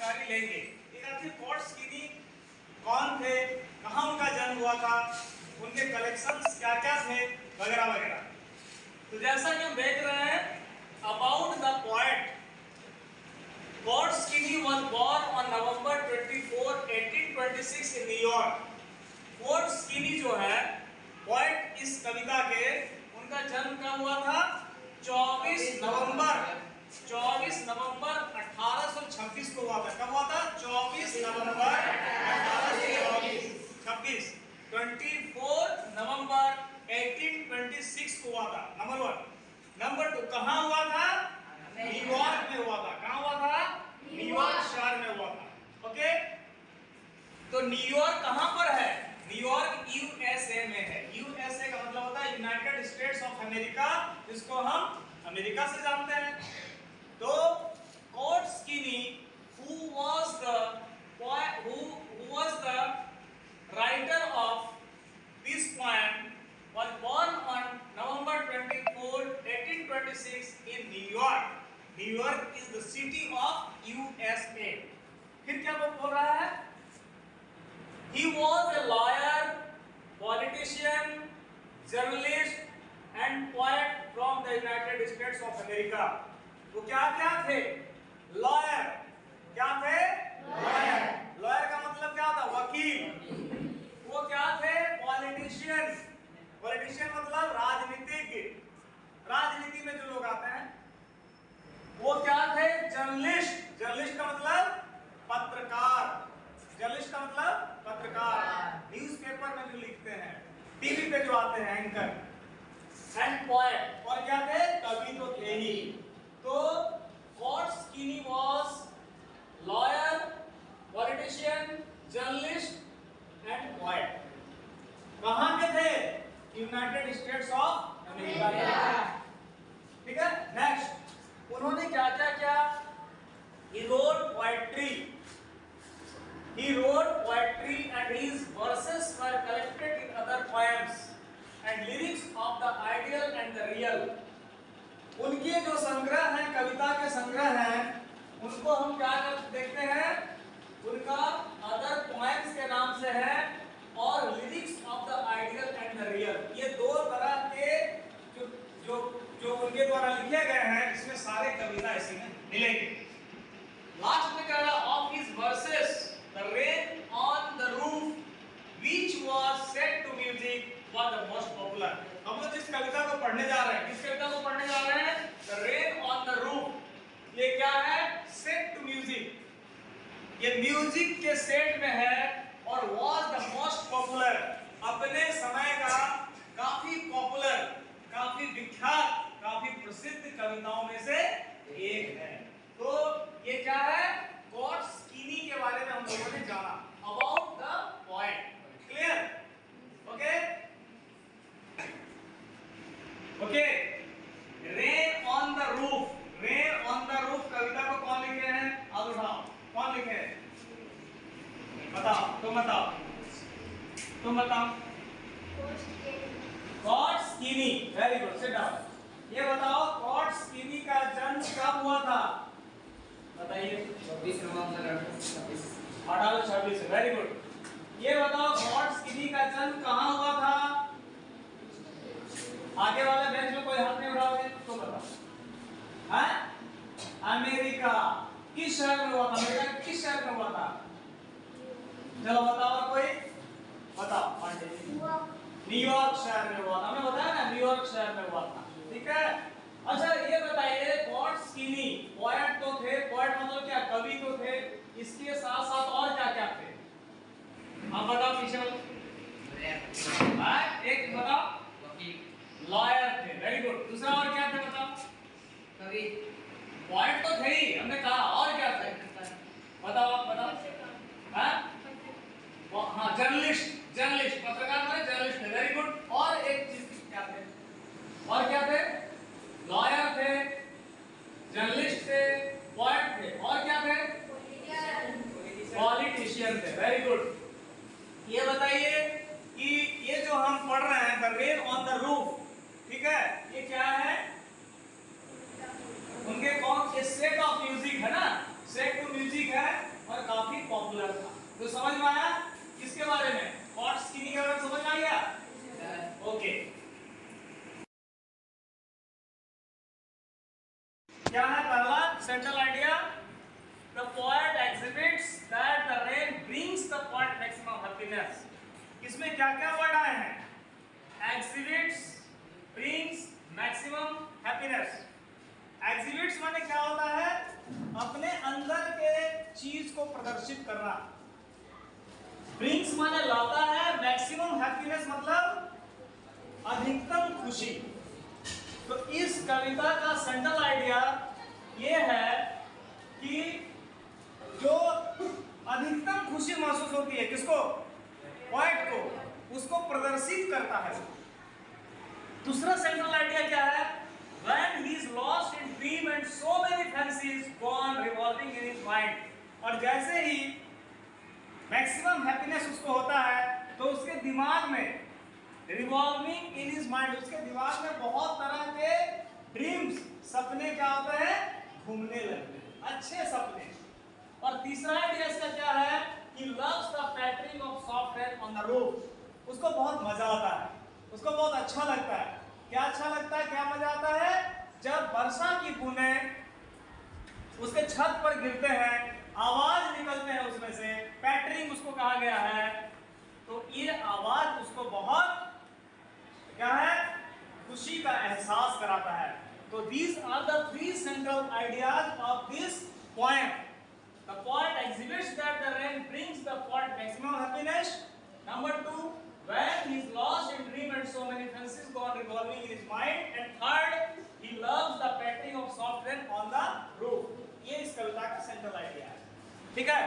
जानकारी लेंगे। एक आखिर कॉर्ड स्कीनी कौन थे, कहाँ उनका जन्म हुआ था, उनके कलेक्शंस क्या क्या थे, वगैरह वगैरह। तो जैसा कि हम देख रहे हैं अबाउट द पोएट, कॉर्ड स्कीनी was born on November 24, 1826 in New York. कॉर्ड स्कीनी जो है पोएट इस कविता के, उनका जन्म कब हुआ था? 24 नवंबर 1826 को हुआ था। कब हुआ था? 24 नवंबर 1826। 24 नवंबर 1826 को हुआ था, नंबर 1। नंबर 2, कहां हुआ था? न्यूयॉर्क में हुआ था। कहां हुआ था? न्यूयॉर्क शहर में हुआ था। ओके, तो न्यूयॉर्क कहां पर है? न्यूयॉर्क यूएसए में है। यूएसए का मतलब होता है यूनाइटेड स्टेट्स ऑफ अमेरिका, जिसको हम अमेरिका से जानते हैं। तो कॉर्ड स्कीनी who was the writer of this poem was born on November 24, 1826 in New York. New York is the city of USA. फिर क्या बोल रहा है? He was a lawyer, politician, journalist and poet from the United States of America. वो क्या थे? Lawyer. क्या थे? लॉयर। लॉयर का मतलब क्या होता है? वकील। वो क्या थे? पॉलिटिशियन। पॉलिटिशियन मतलब राजनीतिज्ञ। राजनीति में जो लोग आते हैं वो क्या थे? जर्नलिस्ट। जर्नलिस्ट का मतलब पत्रकार। जर्नलिस्ट का मतलब पत्रकार। न्यूज़पेपर में जो लिखते हैं, टीवी पे जो आते हैं एंकर। एंड पोएट, और क्या थे? कवि तो थे ही। तो कॉर्ड स्कीनी was lawyer, politician, journalist and poet. कहां के थे? United States of America. ठीक है, नेक्स्ट, उन्होंने क्या क्या किया? He wrote poetry and his verses were collected in other poems and lyrics of the ideal and the real. उनके जो संग्रह हैं, कविता के संग्रह हैं, उनको हम क्या देखते हैं? उनका अदर पोएम्स के नाम से है और lyrics of the ideal and the real. ये दो तरह के जो उनके द्वारा लिखे गए हैं, इसमें सारे कविता ऐसे में मिलेंगे। लास्ट में कह रहा of his verses the rain on the roof which was set to music was the most popular. हम लोग जिस कविता को पढ़ने जा रहे हैं, किस कविता को पढ़ने जा रहे हैं? The rain on the roof. ये क्या है? Set to music. ये म्यूजिक के सेट में है और वाज द मोस्ट पॉपुलर, अपने समय का काफी पॉपुलर, काफी विख्यात, काफी प्रसिद्ध कविताओं में से एक है। तो ये क्या है? कॉर्ड स्कीनी के बारे में हम लोगों ने जाना, about the poet. Clear? Okay okay. Rain on the roof, rain on the roof कविता को कौन लिखे हैं? आप उठाओ, कौन लिखे हैं? बताओ, तुम बताओ। Cord skinny. Very good, sit down. ये बताओ कॉर्ड स्कीनी का जन्म कब हुआ था? बताइए। 24 नवंबर 1826। Very good. ये बताओ कॉर्ड स्कीनी का जन्म कहाँ हुआ था? आगे वाले बेंच में कोई हाथ नहीं उठाओगे तो बताओ। हैं? अमेरिका। किस शहर में हुआ था? अमेरिका के किस शहर में हुआ था? चलो बताओ, कोई बताओ। पांडे जी। न्यूयॉर्क शहर में हुआ था। हमने बताया ना, न्यूयॉर्क शहर में हुआ था। ठीक है। अच्छा ये बताइए, कॉर्ड स्कीनी पोएट तो थे, पोएट मतलब क्या? कवि तो थे, इसके साथ साथ और क्या क्या थे? आप बताओ पीछे वाले। एक बताओ। वकील, लॉयर थे। Very good. दूसरा और क्या थे बताओ? कवि, पोएट तो थे ही, हमने कहा, और क्या थे? बताओ, आप बताओ। हाँ, जर्नलिस्ट। जर्नलिस्ट पत्रकार माने जर्नलिस्ट थे। Very good. और एक चीज क्या थे? और क्या थे? लॉयर थे, जर्नलिस्ट थे, पोएट थे, और क्या थे? पॉलिटिशियन थे। Very good. ये बताइए कि ये जो हम पढ़ रहे हैं the rain on the roof, ठीक है, ये क्या है? उनके कौन से सेट ऑफ म्यूजिक है ना, सेट टू म्यूजिक है। the poet exhibits that the rain brings the poet maximum happiness. इसमें क्या क्या वर्ड आए हैं? Exhibits, brings, maximum happiness. Exhibits माने क्या होता है? अपने अंदर के चीज को प्रदर्शित करना. Brings माने लाता है. Maximum happiness मतलब अधिकतम खुशी. तो इस कविता का सेंट्रल आइडिया ये है कि जो अधिकतम खुशी महसूस होती है किसको? पोएट को, उसको प्रदर्शित करता है. दूसरा सेंट्रल आइडिया क्या है? When he is lost in dream and so many fancies go on revolving in his mind. और जैसे ही मैक्सिमम हैप्पीनेस उसको होता है तो उसके दिमाग में रिवॉल्विंग इन हिज माइंड, उसके दिमाग में बहुत तरह के ड्रीम्स, सपने क्या होते हैं? घूमने लगते हैं, अच्छे सपने. और तीसरा आइडिया इसका क्या है? He loves the pattering of soft rain on the roof. उसको बहुत मजा आता है, उसको बहुत अच्छा लगता है. क्या अच्छा लगता है, क्या मजा आता है? जब वर्षा की बूंदें उसके छत पर गिरते हैं, आवाज निकलते हैं उसमें से, पैटरिंग उसको कहा गया है. तो ये आवाज उसको बहुत क्या है? खुशी का एहसास कराता है. तो these are the three central ideas of this poem. The poet exhibits that the rain brings the poet maximum happiness. Number 2, when he is lost in dream and so many fancies go on revolving in his mind. And third, he loves the pattering of soft rain on the roof. ये इस कविता का central idea है. ठीक है?